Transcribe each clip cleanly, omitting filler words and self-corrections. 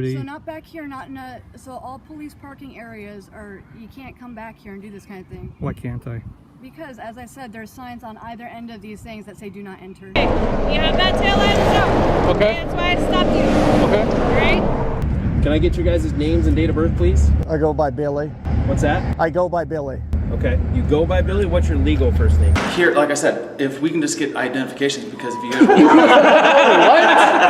So not back here, not in a, so all police parking areas are, you can't come back here and do this kind of thing. Why can't I? Because, as I said, there's signs on either end of these things that say do not enter. You have that tail light out. Okay. That's why I stopped you. Okay. Alright? Can I get your guys' names and date of birth, please? I go by Billy. What's that? I go by Billy. Okay. You go by Billy? What's your legal first name? Here, like I said, if we can just get identifications, because if you guys... What?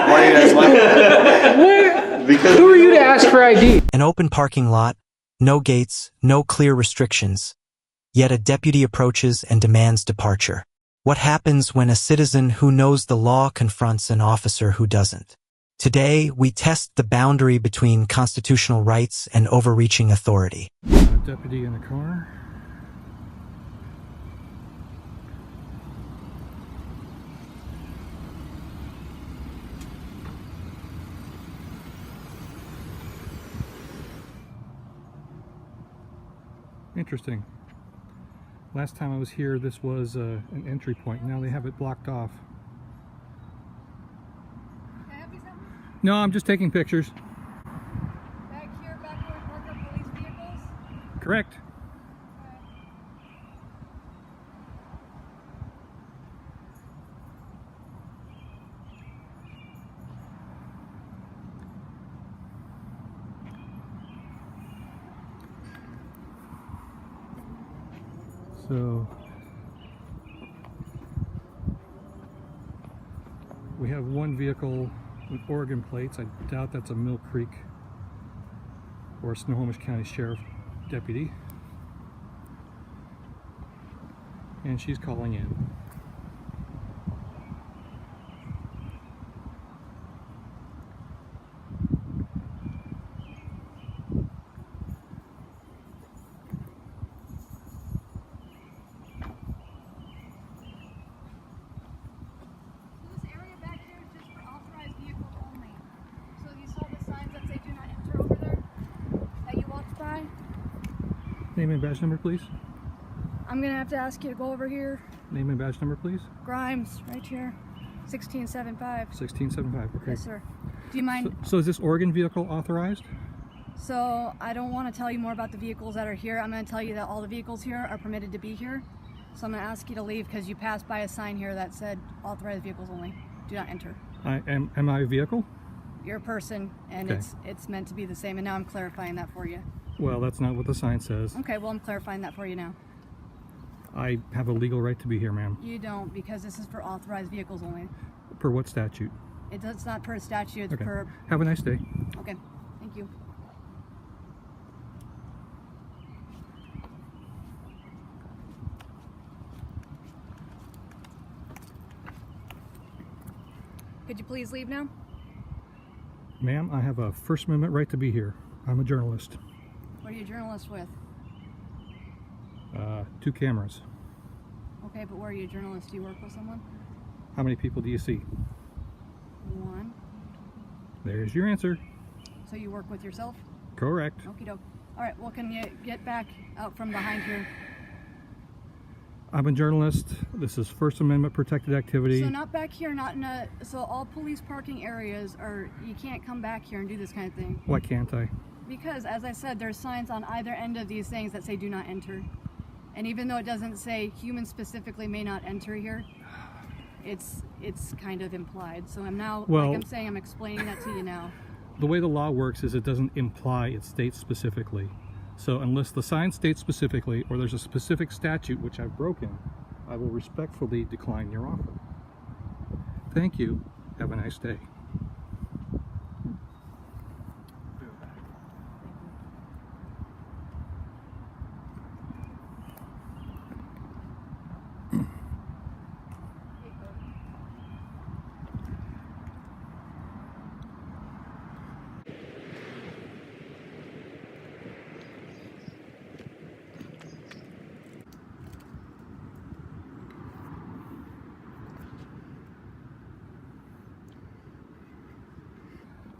Why are you guys laughing? Because who are you to ask for ID? An open parking lot, no gates, no clear restrictions. Yet a deputy approaches and demands departure. What happens when a citizen who knows the law confronts an officer who doesn't? Today, we test the boundary between constitutional rights and overreaching authority. Deputy in the car. Interesting. Last time I was here, this was an entry point. Now they have it blocked off. Can I help you something? No, I'm just taking pictures. Back here, back where we park our police vehicles? Correct. So we have one vehicle with Oregon plates. I doubt that's a Mill Creek or Snohomish County Sheriff deputy. And she's calling in. Name and badge number, please. I'm gonna have to ask you to go over here. Name and badge number, please. Grimes, right here. 1675. 1675, okay. Yes, sir. Do you mind? So is this Oregon vehicle authorized? So I don't want to tell you more about the vehicles that are here. I'm going to tell you that all the vehicles here are permitted to be here. So I'm going to ask you to leave because you passed by a sign here that said authorized vehicles only. Do not enter. Am I a vehicle? You're a person, and Okay. it's meant to be the same. And now I'm clarifying that for you. Well, that's not what the sign says. Okay, well I'm clarifying that for you now. I have a legal right to be here, ma'am. You don't, because this is for authorized vehicles only. Per what statute? It's not per statute. It's Okay. per. Have a nice day. Okay, thank you. Could you please leave now? Ma'am, I have a First Amendment right to be here. I'm a journalist. What are you a journalist with? 2 cameras. Okay, but where are you a journalist? Do you work with someone? How many people do you see? 1. There's your answer. So you work with yourself? Correct. Okie doke. Alright, well can you get back out from behind here? I'm a journalist. This is First Amendment protected activity. So not back here, not in a, so all police parking areas are, you can't come back here and do this kind of thing. Why can't I? Because, as I said, there's signs on either end of these things that say do not enter. And even though it doesn't say humans specifically may not enter here, it's kind of implied. So I'm now, Well, like I'm saying, I'm explaining that to you now. The way the law works is it doesn't imply, it states specifically. So unless the sign states specifically, or there's a specific statute which I've broken, I will respectfully decline your offer. Thank you. Have a nice day.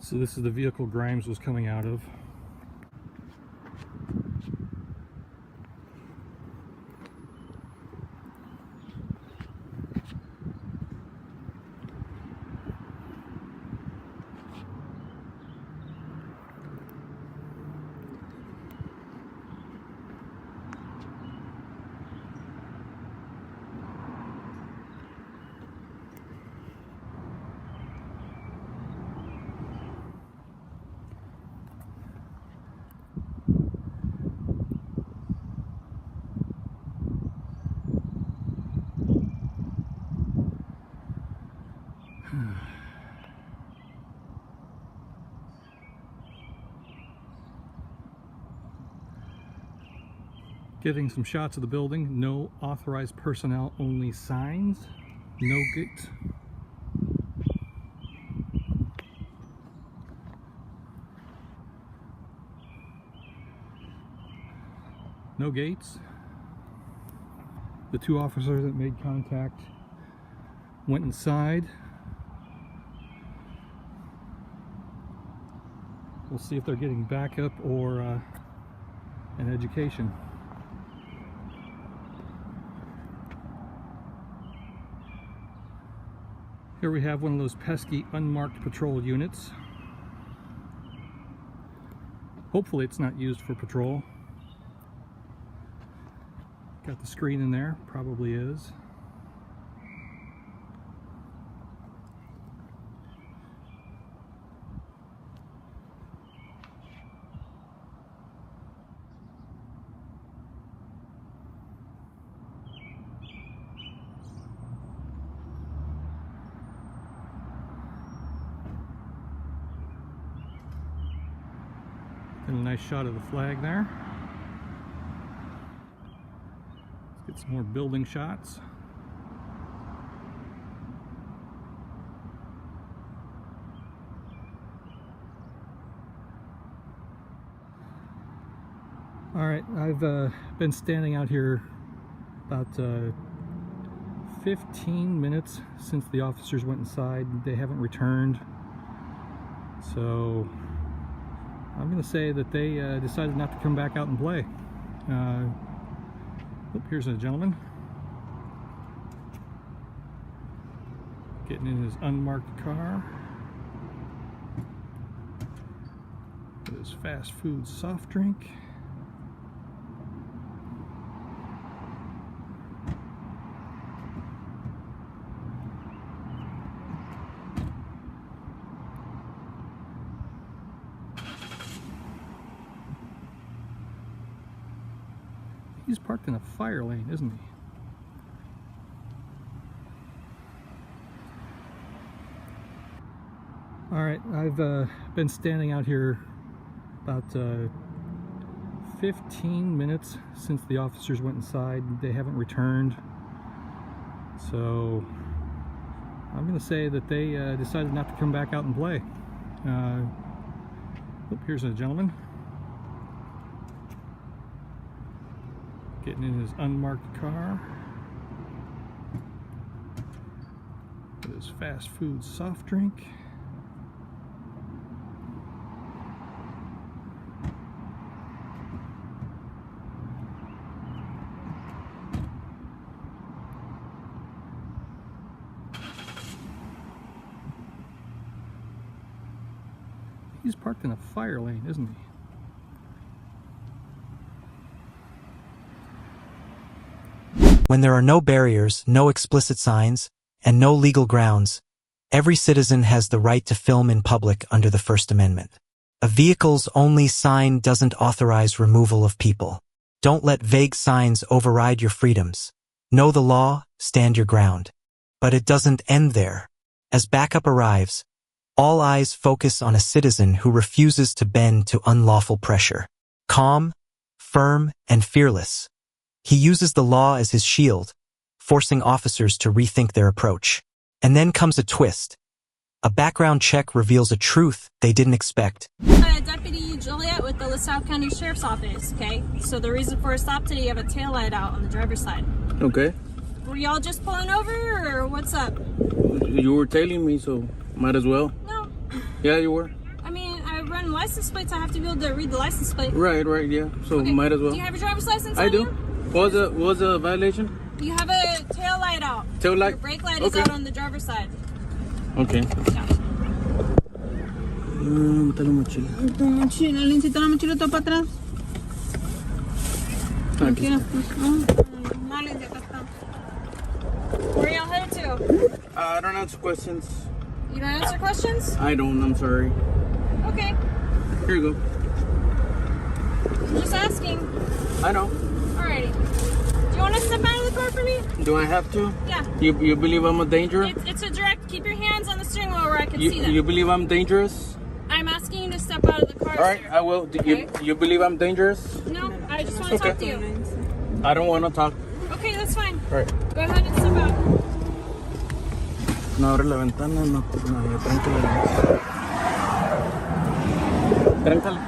So this is the vehicle Grimes was coming out of. Getting some shots of the building. No authorized personnel only signs. No gate. No gates. The two officers that made contact went inside. We'll see if they're getting backup or an education. Here we have one of those pesky unmarked patrol units. Hopefully it's not used for patrol. Got the screen in there, probably is. And a nice shot of the flag there. Let's get some more building shots. All right, I've been standing out here about 15 minutes since the officers went inside. They haven't returned. So I'm going to say that they decided not to come back out and play. Here's a gentleman getting in his unmarked car with his fast food soft drink. He's parked in a fire lane, isn't he? All right, I've been standing out here about 15 minutes since the officers went inside. They haven't returned. So I'm going to say that they decided not to come back out and play. Here's a gentleman getting in his unmarked car with his fast food soft drink. He's parked in a fire lane, isn't he? When there are no barriers, no explicit signs, and no legal grounds, every citizen has the right to film in public under the First Amendment. A vehicle's only sign doesn't authorize removal of people. Don't let vague signs override your freedoms. Know the law, stand your ground. But it doesn't end there. As backup arrives, all eyes focus on a citizen who refuses to bend to unlawful pressure. Calm, firm, and fearless, he uses the law as his shield, forcing officers to rethink their approach. And then comes a twist. A background check reveals a truth they didn't expect. Deputy Juliet with the LaSalle County Sheriff's Office, okay? So the reason for a stop today, you have a tail light out on the driver's side. Okay. Were y'all just pulling over, or what's up? You were tailing me, so might as well. No. Yeah, you were. I mean, I run license plates. I have to be able to read the license plate. Right, yeah. So Okay. might as well. Do you have your driver's license I on do. you? What was the violation? You have a tail light out. Tail light? Your brake light is Okay. out on the driver's side. Okay. Yeah. Está la mochila. Tu mochila, le necesito la mochila toda para atrás. Aquí. Vale, de acá está. Where y'all headed to? I don't answer questions. You don't answer questions? I don't. I'm sorry. Okay. Here you go. I'm just asking. I know. Alrighty. Do you want to step out of the car for me? Do I have to? Yeah. You believe I'm a danger? It's a direct. Keep your hands on the steering wheel where I can see them. You believe I'm dangerous? I'm asking you to step out of the car. All right, sir. I will. Okay. You believe I'm dangerous? No, I just want to talk to you. I don't want to talk. Okay, that's fine. All right. Go ahead and step out. No abre la ventana, no, no, tranquila. Tranquila.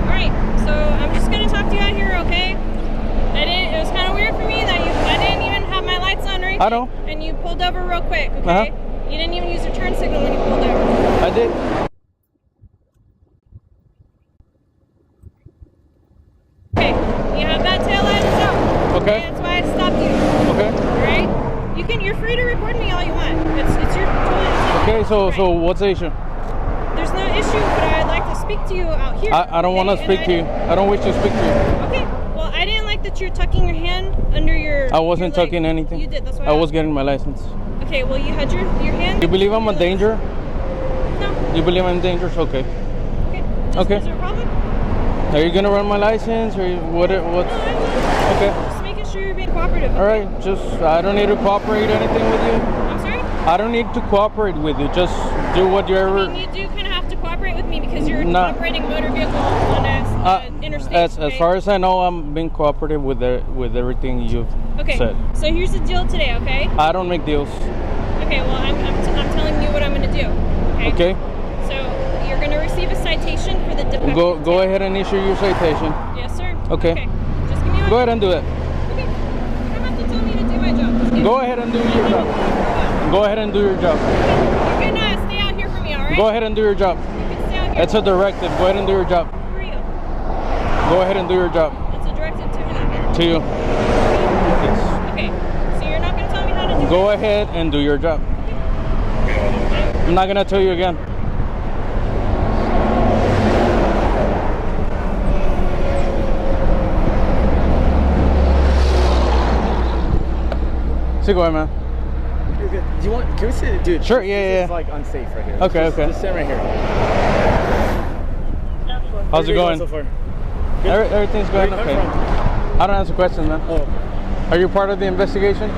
Alright, so I'm just gonna talk to you out here, okay? It was kind of weird for me that I didn't even have my lights on right I know. and you pulled over real quick, okay? You didn't even use your turn signal when you pulled over. I did. Okay, you have that tail light up. Okay. That's why I stopped you. Okay. Alright? You're free to record me all you want. It's your choice. Okay, so what's the issue? There's no issue, but I'd like to speak to you out here. I don't want to speak to you. I don't wish to speak to you. Okay, well, I didn't like that you're tucking your hand under your... I wasn't your leg. tucking anything. You did, that's why I was getting my license. Okay, well, you had your hand... You believe I'm a danger? No. You believe I'm dangerous? Okay. Okay. Okay. Is there a problem? Are you gonna run my license or what? What's... No, I'm not. Okay. Just making sure you're being cooperative. All right. Just I don't need to cooperate anything with you. I'm sorry? I don't need to cooperate with you. Just do what you're. I mean, you do kind of have to cooperate with me because you're Nah. operating a motor vehicle on a interstate. As far as I know, I'm being cooperative with everything you've said. So here's the deal today, okay? I don't make deals. Okay, well, I'm telling you what I'm going to do, okay? Okay. So you're going to receive a citation for the defective Go ahead and issue your citation. Yes, sir. Okay. Just give me one. Go ahead and do it. Okay. You don't have to tell me to do my job. Just give Go me- ahead and do your job. Go ahead and do your job. You're going to stay out here for me, all right? Go ahead and do your job. You can stay out here. It's a directive. Go ahead and do your job. For real. Go ahead and do your job. It's a directive to who? To you. Yes. Okay. So you're not going to tell me how to do Go ahead and do your job. I'm not gonna tell you again. So go ahead, man. You're good. Do you want? Can we sit, dude? Sure. Yeah. This is like unsafe right here. Okay, Just- okay. Just sit right here. How's it going? So far? Everything's Where going you come okay. from? I don't answer questions, man. Oh, Are you part of the investigation?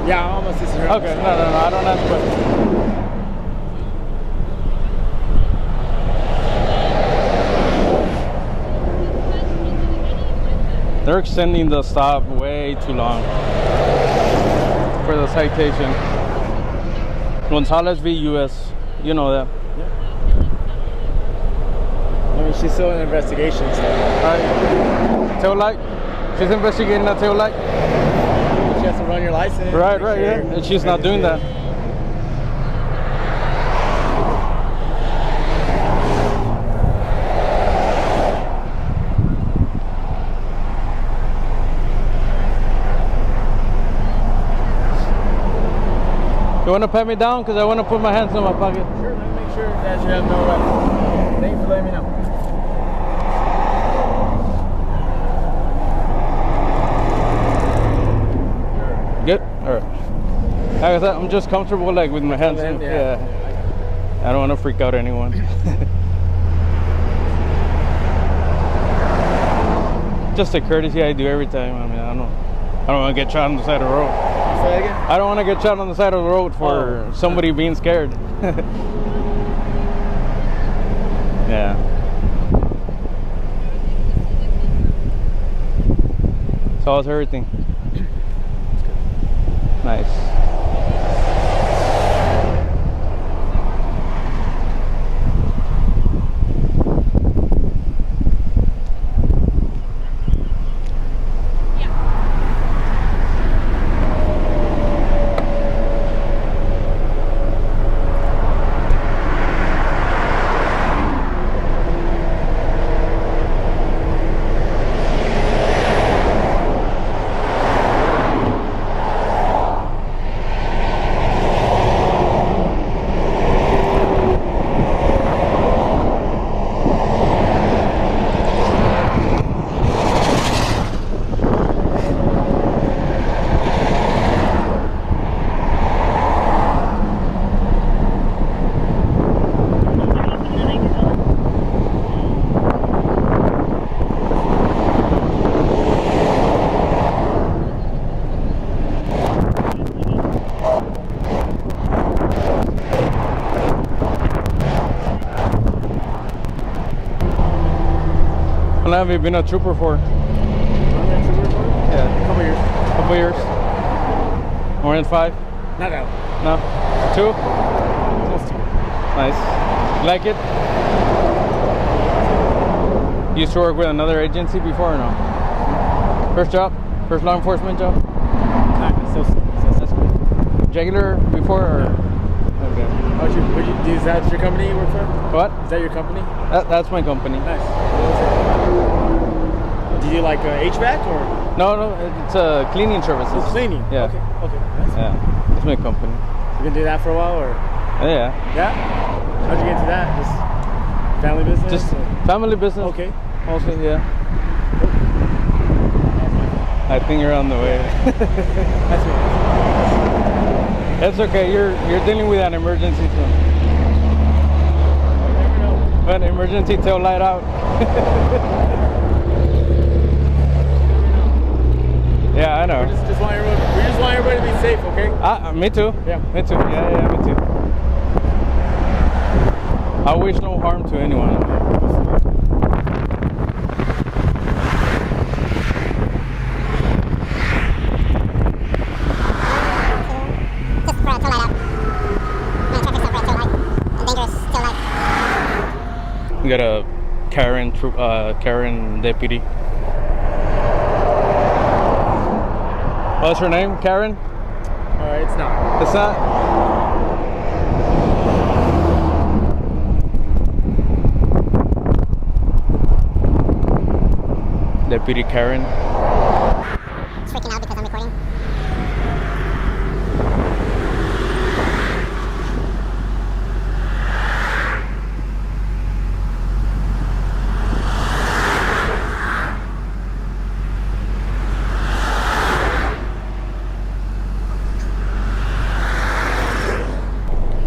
yeah. I'm almost sitting here. Okay. No. I don't answer questions. They're extending the stop way too long for the citation. Gonzalez v. U.S. You know that. I mean, she's still in investigation. So. Tail light. She's investigating that tail light. She has to run your license. Right, make yeah. sure And she's not doing that. You want to pat me down? Because I want to put my hands in my pocket. Sure, let me make sure that you have no weapon. Thanks for letting me know. Good? Alright. Like I said, I'm just comfortable like with my hands in. Yeah. I don't want to freak out anyone. Just a courtesy I do every time. I mean, I don't want to get shot on the side of the road. Say that again? I don't want to get shot on the side of the road for somebody being scared. Yeah. So how's everything? Nice. long have you been a trooper for? Yeah. A couple years. Couple years. More than 5? Not that. No. 2? Almost 2. Nice. Like it? You used to work with another agency before or no? First job? First law enforcement job? So That's cool. Regular before or? Okay. Is that your company you work for? What? Is that your company? That's my company. Nice. Do you like HVAC or? No, it's cleaning services. It's cleaning? Yeah. Okay, nice. Yeah, it's my company. You been doing that for a while or? Yeah. Yeah? How'd you get into that? Just family business? Just or? family business. Okay. Mostly, yeah. I think you're on the way. That's it. It's okay. You're dealing with an emergency too. Never know. An emergency tail light out. Yeah, I know. We just want everybody to be safe, okay? Me too. Yeah. Me too. Yeah, me too. I wish no harm to anyone. Just for a tail light out. My truck is not for a tail light. A dangerous tail light. We got a Karen deputy. What's her name? Karen? It's not. It's not? Deputy Karen. It's freaking out because I'm recording.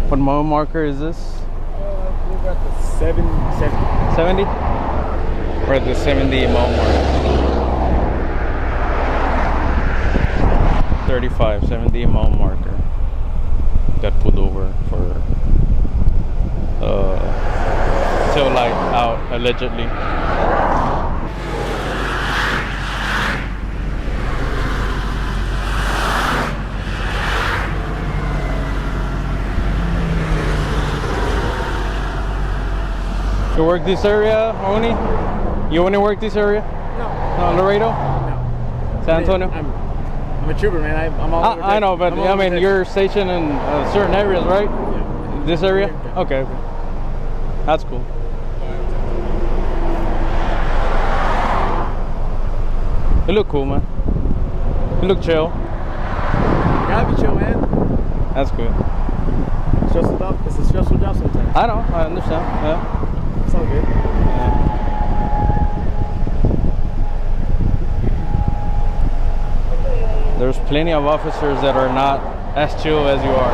What mile marker is this? We're at the 70. 70? We're at the 70 mile marker. 35, 70 mile marker. Got pulled over for tail light out, allegedly. You work this area, Oni? You want to work this area? No. No, Laredo? No. San Antonio? I'm a trooper, man. I'm all over I know, but I mean, you're stationed in certain areas, right? Yeah. This area? Yeah. Okay. That's cool. You look cool, man. You look chill. Gotta be chill, man. That's good. Stressful job. It's a stressful job sometimes. I know, I understand. Yeah. It's all good. Yeah. There's plenty of officers that are not as chill as you are.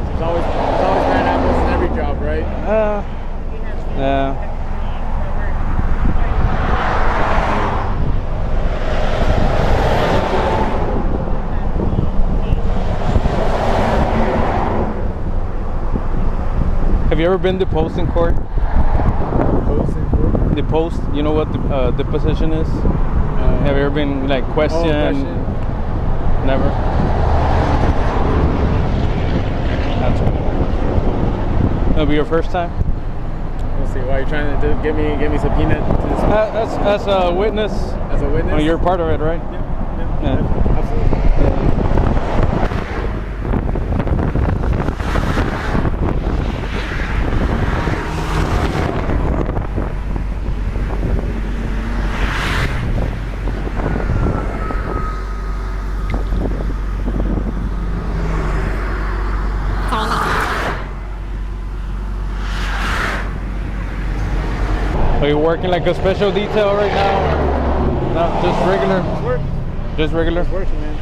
There's always bad apples in every job, right? Yeah. Have you ever been deposed in court? Deposed? You know what the deposition is? Have you ever been like questioned? Never? That's cool. It'll be your first time? We'll see. Why are you trying to get me subpoenaed to this? As a witness. As a witness? Oh, you're part of it, right? Yeah. Absolutely. Are you working like a special detail right now? No, just regular? Work. Just regular? Just working, man.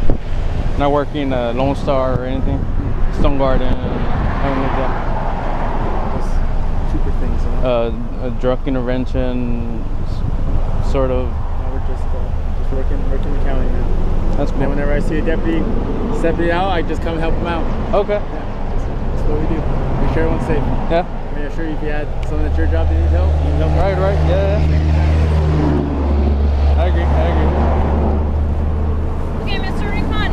Not working Lone Star or anything? Stone Garden, anything like that? Just super things, you know? A drug intervention, sort of. No, we're just working the county, man. That's cool. And then whenever I see a deputy stepping out, I just come help him out. Okay. Yeah, that's what we do. Make sure everyone's safe. Yeah. Make reassure you if you had something that's your job that needs help, you can help. Right, right, yeah. I agree. Okay, Mr. Rincon.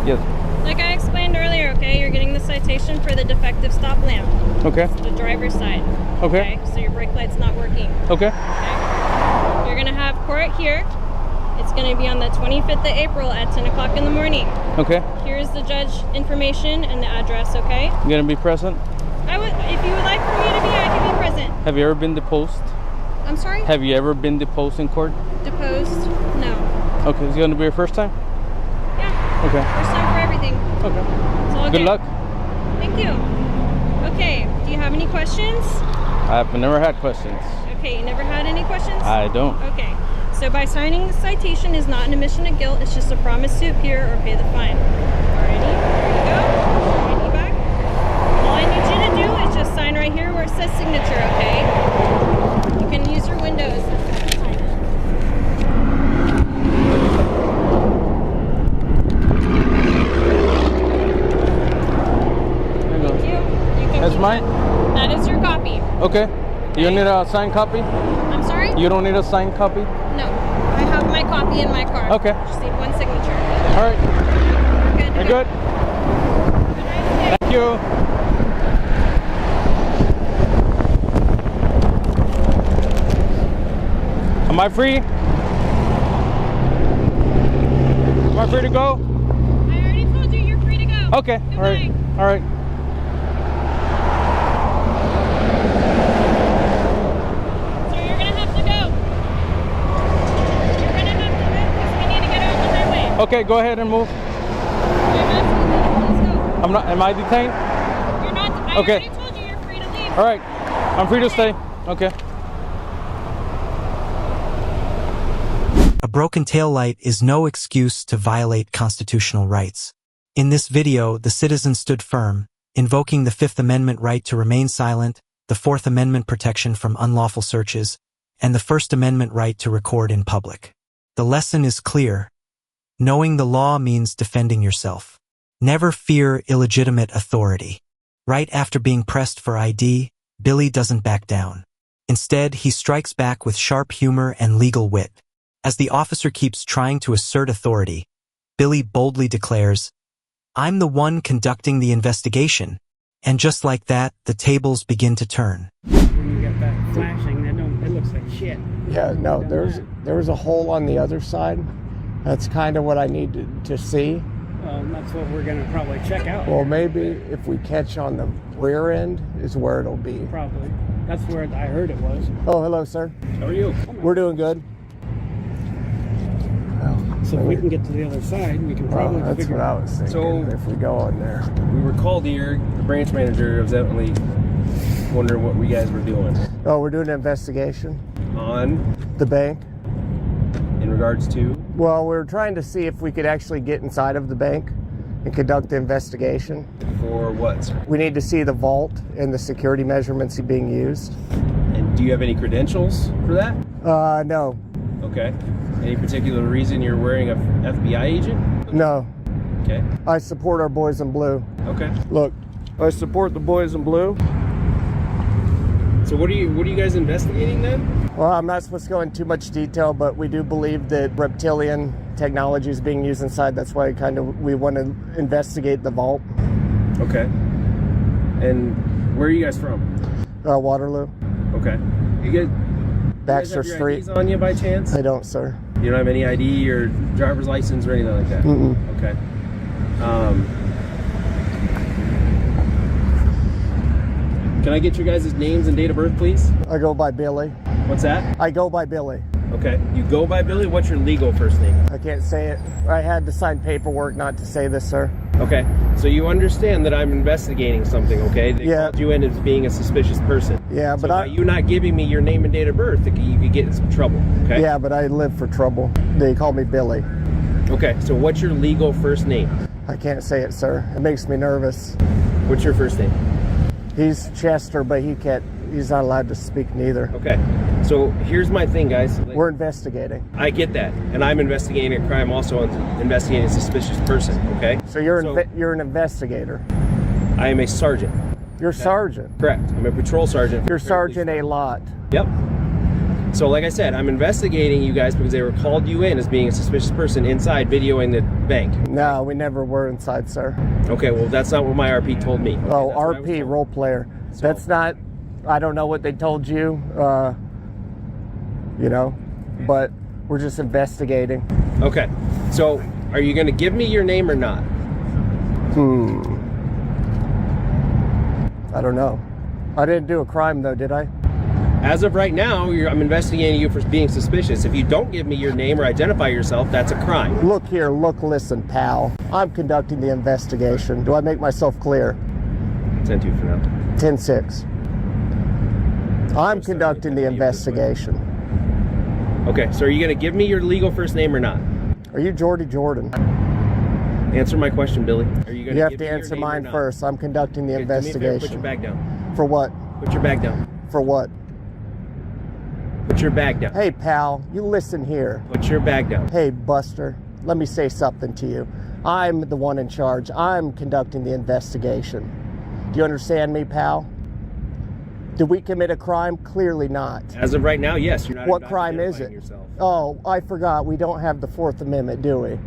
Yes. Like I explained earlier, okay, you're getting the citation for the defective stop lamp. Okay. It's the driver's side. Okay. So your brake light's not working. Okay. Okay. You're gonna have court here. It's gonna be on the 25th of April at 10 o'clock in the morning. Okay. Here's the judge information and the address, okay? You gonna be present? If you would like for me to be, I can be present. Have you ever been deposed? I'm sorry? Have you ever been deposed in court? Deposed? No. Okay, is it gonna be your first time? Yeah. Okay. First time for everything. Okay. It's all Good luck. Thank you. Okay, do you have any questions? I've never had questions. Okay, you never had any questions? I don't. Okay, so by signing the citation is not an admission of guilt, it's just a promise to appear or pay the fine. Alrighty, there you go. ID back. All I need you to do is just sign right here where it says signature, okay? You can use your windows to sign it. There you go. Thank you. You can That's keep mine? That is your copy. Okay. You need a signed copy? I'm sorry? You don't need a signed copy? No, I have my copy in my car. Okay. Just need one signature. All right. Good. You're good? Have a nice day. Thank you. Am I free? Am I free to go? I already told you you're free to go. Okay. Goodbye. All right. All right. So you're gonna have to go. You're gonna have to move because we need to get out the highway. Okay, go ahead and move. You're not supposed to. Let's go. I'm not. Am I detained? You're not. I Okay. already told you you're free to leave. All right. I'm free to stay. Okay. A broken taillight is no excuse to violate constitutional rights. In this video, the citizen stood firm, invoking the Fifth Amendment right to remain silent, the Fourth Amendment protection from unlawful searches, and the First Amendment right to record in public. The lesson is clear. Knowing the law means defending yourself. Never fear illegitimate authority. Right after being pressed for ID, Billy doesn't back down. Instead, he strikes back with sharp humor and legal wit. As the officer keeps trying to assert authority, Billy boldly declares, "I'm the one conducting the investigation." And just like that, the tables begin to turn. When you get that flashing, it looks like shit. Yeah, no, there was a hole on the other side. That's kind of what I need to see. That's what we're gonna probably check out. Well, maybe if we catch on the rear end is where it'll be. Probably. That's where I heard it was. Oh, hello, sir. How are you? We're doing good. So if we can get to the other side, we can probably That's figure what I out. was thinking. So- If we go on there. We were called here. The branch manager evidently wondering what we guys were doing Oh, we're doing an investigation. on The bank. in regards to. Well, we're trying to see if we could actually get inside of the bank and conduct the investigation. For what, sir? We need to see the vault and the security measurements being used. And do you have any credentials for that? No. Okay. Any particular reason you're wearing a FBI agent? No. Okay. I support our boys in blue. Okay. Look, I support the boys in blue. So what are you guys investigating then? Well, I'm not supposed to go into too much detail, but we do believe that reptilian technology is being used inside. That's why we want to investigate the vault. Okay. And where are you guys from? Waterloo, Okay. You guys Baxter have your Street. IDs on you by chance? I don't, sir. You don't have any ID or driver's license or anything like that? Mm-mm. Okay. Can I get your guys' names and date of birth, please? I go by Billy. What's that? I go by Billy. Okay. You go by Billy? What's your legal first name? I can't say it. I had to sign paperwork not to say this, sir. Okay. So you understand that I'm investigating something, okay? They Yeah. called you in as being a suspicious person. Yeah, So but by you not giving me your name and date of birth, you could get in some trouble, okay? Yeah, but I live for trouble. They call me Billy. Okay. So what's your legal first name? I can't say it, sir. It makes me nervous. What's your first name? He's Chester, but he's not allowed to speak neither. Okay. So here's my thing, guys. We're investigating. I get that, and I'm investigating a crime, also investigating a suspicious person. Okay. So you're an investigator. I am a sergeant. You're sergeant. Correct. I'm a patrol sergeant. You're sergeant a lot. Yep. So like I said, I'm investigating you guys because they were called you in as being a suspicious person inside videoing the bank. No, we never were inside, sir. Okay, well that's not what my RP told me. Okay, Oh, that's what I was RP, told. role player. So- That's not, I don't know what they told you, you know, but we're just investigating. Okay, so are you going to give me your name or not? I don't know. I didn't do a crime though, did I? As of right now, I'm investigating you for being suspicious. If you don't give me your name or identify yourself, that's a crime. Look here, look, listen, pal. I'm conducting the investigation. Do I make myself clear? 10-2 for now. 10-6. I'm conducting the investigation. Okay, so are you going to give me your legal first name or not? Are you Jordy Jordan? Answer my question, Billy. Are you going You have give to me your answer name or mine not? first. I'm conducting the Okay, do me a favor, investigation. Put your bag down. For what? Put your bag down. For what? Put your bag down. Hey, pal, you listen here. Put your bag down. Hey, Buster, let me say something to you. I'm the one in charge. I'm conducting the investigation. Do you understand me, pal? Did we commit a crime? Clearly not. As of right now, yes. You're not. What not crime is identifying it? Yourself. Oh, I forgot. We don't have the Fourth Amendment, do we?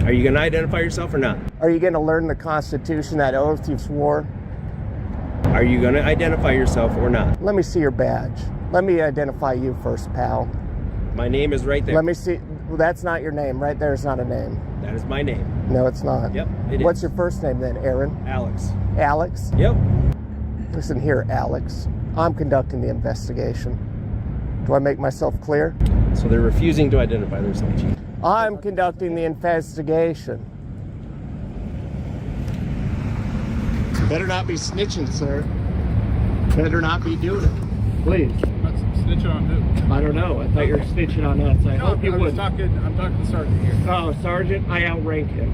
Are you going to identify yourself or not? Are you going to learn the Constitution, that oath you swore? Are you going to identify yourself or not? Let me see your badge. Let me identify you first, pal. My name is right there. Let me see. Well, that's not your name. Right there is not a name. That is my name. No, it's not. Yep, it What's is. your first name then, Aaron? Alex. Alex? Yep. Listen here, Alex. I'm conducting the investigation. Do I make myself clear? So they're refusing to identify themselves, Chief. I'm conducting the investigation. Better not be snitching, sir. Better not be doing it. Please. Snitch on who? I don't know. I thought you were snitching on us. I hope you would. I'm talking to the sergeant here. Oh, Sergeant, I outrank him.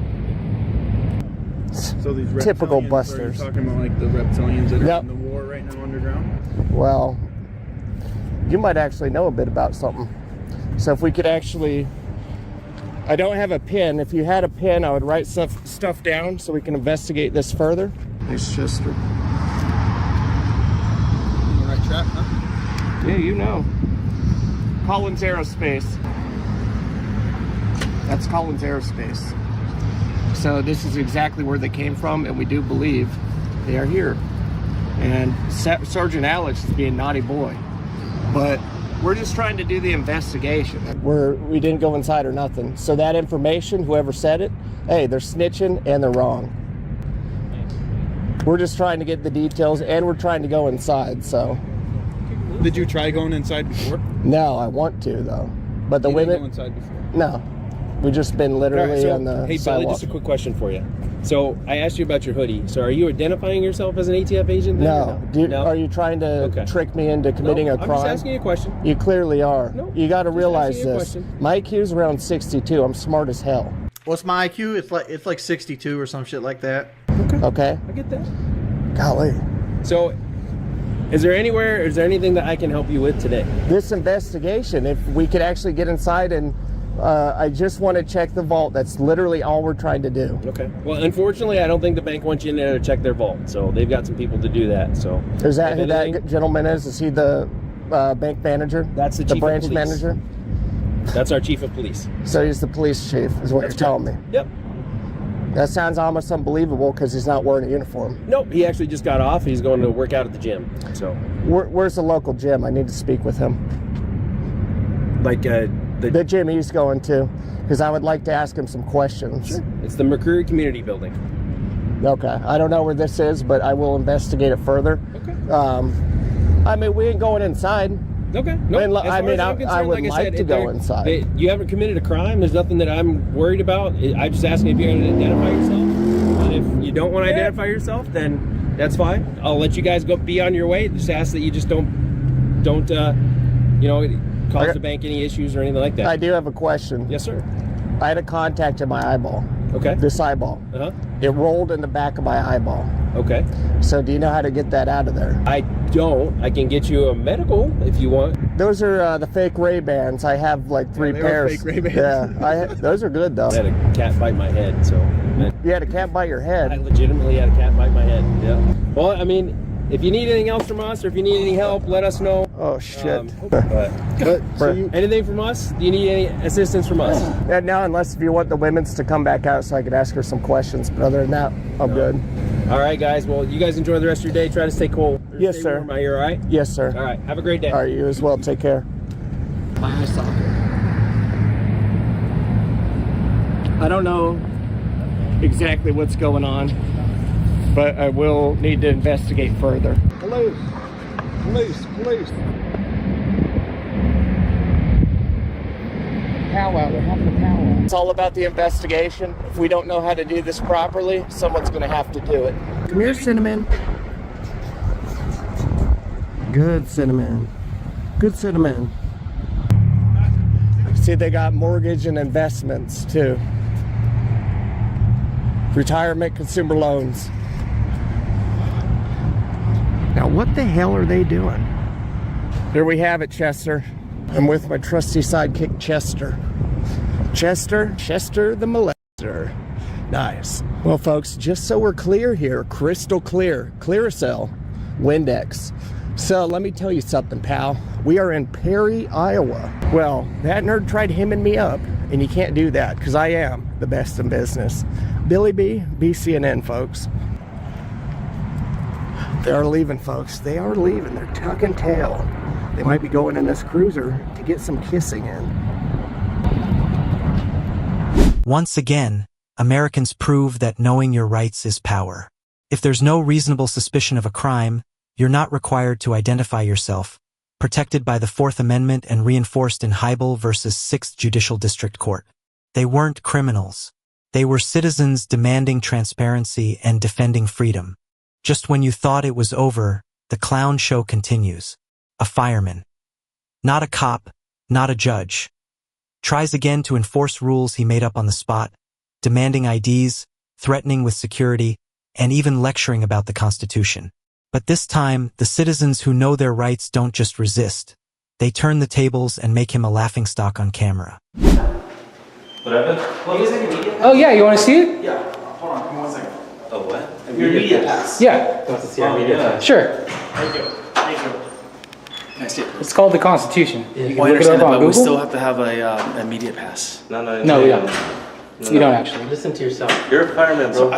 So these Typical reptilians, busters. Are you talking about like the reptilians that are Yep. in the war right now underground? Well, you might actually know a bit about something. So if we could actually, I don't have a pen. If you had a pen, I would write stuff down so we can investigate this further. Nice, Chester. On the right track, huh? Yeah, you know. Collins Aerospace. That's Collins Aerospace. So this is exactly where they came from, and we do believe they are here. And Sergeant Alex is being a naughty boy. But we're just trying to do the investigation. We didn't go inside or nothing. So that information, whoever said it, hey, they're snitching and they're wrong. We're just trying to get the details, and we're trying to go inside, so. Did you try going inside before? No, I want to though. But the You didn't women, go inside before. no. We just been literally Alright, so, on the hey, Billy, sidewalk. just a quick question for you. So I asked you about your hoodie. So are you identifying yourself as an ATF agent? then, or No. Are you trying to Okay. trick me into committing a crime? I'm just asking you a question. You clearly are. No, You got to just realize asking you a this. question. My IQ's around 62. I'm smart as hell. What's my IQ? It's like 62 or some shit like that. Okay? I get that. Golly. So is there anything that I can help you with today? This investigation, if we could actually get inside and I just want to check the vault. That's literally all we're trying to do. Okay. Well, unfortunately, I don't think the bank wants you in there to check their vault. So they've got some people to do that. So Is that if who that anything- gentleman is? Is he the bank manager? That's the the chief of branch police. manager? That's our chief of police. So he's the police chief, is what you're telling me. Yep. That sounds almost unbelievable because he's not wearing a uniform. Nope. He actually just got off. He's going to work out at the gym. So Where's the local gym? I need to speak with him. like The gym he's going to, because I would like to ask him some questions. Sure. It's the McCreary Community Building. Okay. I don't know where this is, but I will investigate it further. Okay. I mean, we ain't going inside. Okay. I mean, As far I mean, as I'm I concerned, would like like said, to if go they're- inside. you haven't committed a crime. There's nothing that I'm worried about. I'm just asking if you're going to identify yourself. And if you don't want to identify yourself, then that's fine. I'll let you guys go be on your way. Just ask that you just don't cause the bank any issues or anything like that. I do have a question. Yes, sir. I had a contact in my eyeball. Okay. This eyeball. Uh-huh. It rolled in the back of my eyeball. Okay. So do you know how to get that out of there? I don't. I can get you a medical if you want. Those are the fake Ray-Bans. I have like 3 they are pairs. fake Ray-Bans. Yeah, those are good though. I had a cat bite my head, so You had a cat bite your I head. legitimately had a cat bite my head. Yeah. Well, I mean, if you need anything else from us, or if you need any help, let us know. Oh shit. Anything from us? Do you need any assistance from us? Yeah, no, unless if you want the women's to come back out so I could ask her some questions. But other than that, I'm good. All right, guys. Well, you guys enjoy the rest of your day. Try to stay cool. Yes, Stay sir. warm out here, all right? Yes, sir. All right. Have a great day. All right, you as well. Take care. My eye socket. I don't know exactly what's going on, but I will need to investigate further. Police. Police. Powwow. They're having a powwow. It's all about the investigation. If we don't know how to do this properly, someone's going to have to do it. Come here, Cinnamon. Good, Cinnamon. Good, Cinnamon. See, they got mortgage and investments, too. Retirement, consumer loans. Now, what the hell are they doing? There we have it, Chester. I'm with my trusty sidekick, Chester. Chester the molester. Nice. Well, folks, just so we're clear here, crystal clear, Clearasil, Windex. So let me tell you something, pal. We are in Perry, Iowa. Well, that nerd tried hemming me up, and you can't do that, because I am the best in business. Billy B, BCNN, folks. They are leaving, folks. They are leaving. They're tucking tail. They might be going in this cruiser to get some kissing in. Once again, Americans prove that knowing your rights is power. If there's no reasonable suspicion of a crime, you're not required to identify yourself, protected by the Fourth Amendment and reinforced in Hybel versus 6th Judicial District Court. They weren't criminals. They were citizens demanding transparency and defending freedom. Just when you thought it was over, the clown show continues. A fireman. Not a cop, not a judge. Tries again to enforce rules he made up on the spot, demanding IDs, threatening with security, and even lecturing about the Constitution. But this time, the citizens who know their rights don't just resist. They turn the tables and make him a laughingstock on camera. Oh yeah, you want to see it? Yeah. Hold on. Give me 1 second. Oh, what? Your media pass. Yeah. Sure. Thank you. Thank you. Can I see it? It's called the Constitution. You can Well, I look it understand up that, on but we Google. still have to have a media pass. No, we don't. You don't actually. Listen to yourself. You're a fireman, bro.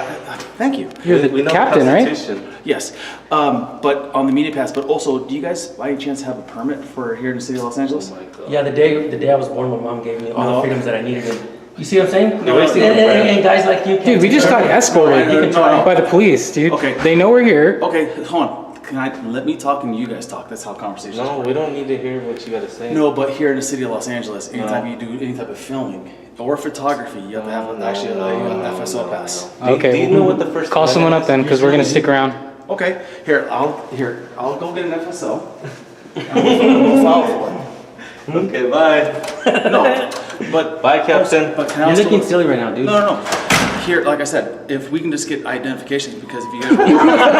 Thank you. You're the We know captain, the right? Constitution. Yes, but on the media pass. But also, do you guys by any chance have a permit for here in the city of Los Angeles? Yeah, the day I was born, my mom gave me all the freedoms that I needed. And you see what I'm saying? No, and guys like you, Dude, we just got escorted by the police, dude. Okay. They know we're here. Okay, hold on. Let me talk and you guys talk. That's how conversations No, work. we don't need to hear what you gotta say. No, but here in the city of Los Angeles, anytime you do any type of filming or photography, you have to have actually a FSO pass. Okay. Do you know what the first Call someone up then, because we're gonna stick around. Okay, I'll go get an FSO. We'll file for it. Okay, bye. No, but Bye, Captain. But can I You're also looking silly right now, dude. No. Here, like I said, if we can just get identifications, because if you guys What?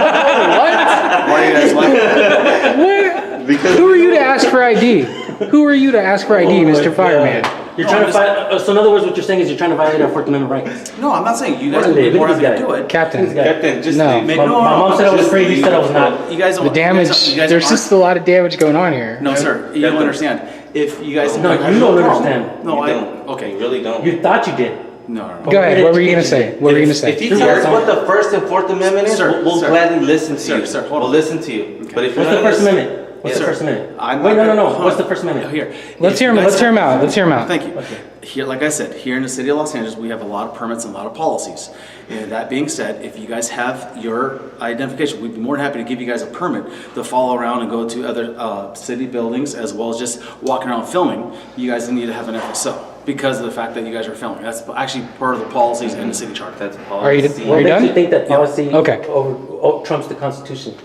why are you guys like What? Who are you to ask for ID? Who are you to ask for ID, Mr. Fireman? You're trying to fight. So in other words, what you're saying is you're trying to violate our Fourth Amendment rights. No, I'm not saying you guys Look would be at more this happy to guy. do it. Captain, Captain, just No. leave. My mom said I was free. You said I was not. You guys don't. the damage, you guys there's aren't- just a lot of damage going on here. No, sir. You don't understand. If you guys No, have you don't problem- understand. No, You I don't. Okay. You really don't. You thought you did. No. Go ahead, what were you gonna say? What were you gonna If say? you tell us what the First and Fourth Amendment is, Sir, we'll sir. gladly listen to Sir, you. sir, hold We'll on. listen to you. But if you're What's the not First listening- Amendment? What's Yes, the sir. First Amendment? I'm Wait, not no. gonna- What's the First Amendment? Here. Let's If hear you him. guys Let's hear him have- out. Let's hear him out. Thank you. Here, like I said, here in the city of Los Angeles, we have a lot of permits and a lot of policies. And that being said, if you guys have your identification, we'd be more than happy to give you guys a permit to follow around and go to other city buildings, as well as just walking around filming. You guys need to have an FSO because of the fact that you guys are filming. That's actually part of the policies in the city charter. That's Are you policy. What makes done? you think that policy Okay. trumps the Constitution?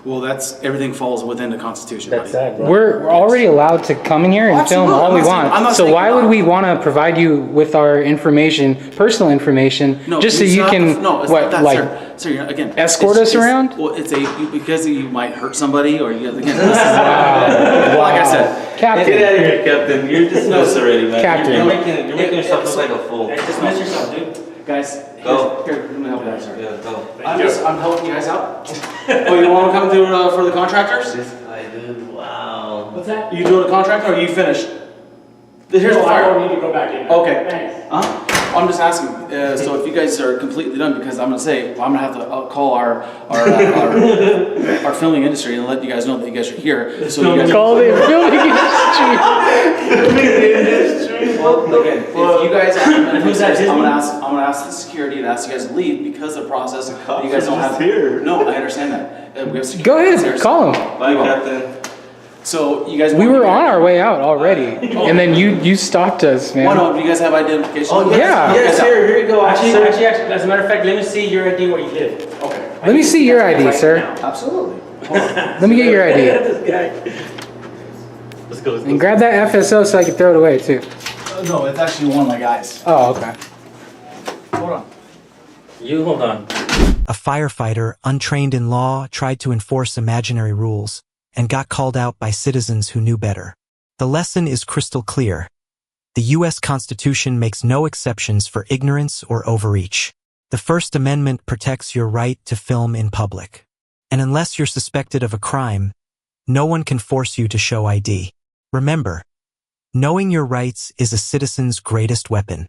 Well, that's everything falls within the Constitution. That's buddy. sad, bro. We're already allowed to come in here and film Absolutely. all we I'm not saying- I'm want. not So saying why you're would not. we want to provide you with our information, personal information, No, just so it's you not can, the- no, it's what, not that, like, sir, you're, again, escort us around? Well, because you might hurt somebody, or you again. This is, like I said, Captain. Get out of here, Captain. You're dismissed already, man. Captain. You're making yourself look like a fool. Dismiss yourself, dude. Guys, Go. here, let me help you guys, sir. Yeah, go. I'm helping you guys out. Oh, you want to come through for the contractors? I do. Wow. What's that? You doing a contractor or are you finished? Here's the fire. I don't need to go back in. Okay. Thanks. I'm just asking, so if you guys are completely done, because I'm gonna say, I'm gonna have to call our filming industry and let you guys know that you guys are here. So you guys Call the filming industry. well, again, if you guys, I'm gonna ask the security and ask you guys to leave because of the process. You guys don't have here. No, I understand that. We have security Go ahead, downstairs. call him. Bye, Captain. So you guys. We were on our way out already, and then you stopped us, man. Why not? Do you guys have identification? Oh, yes. Yeah. Yes, here you go. Actually, as a matter of fact, let me see your ID where you live. Okay. Let me see your ID, sir. Absolutely. Let me get your ID. This guy. Let's go. And grab that FSO so I can throw it away, too. No, it's actually one of my guys. Oh, okay. Hold on. You hold on. A firefighter, untrained in law, tried to enforce imaginary rules and got called out by citizens who knew better. The lesson is crystal clear. The U.S. Constitution makes no exceptions for ignorance or overreach. The First Amendment protects your right to film in public. And unless you're suspected of a crime, no one can force you to show ID. Remember, knowing your rights is a citizen's greatest weapon.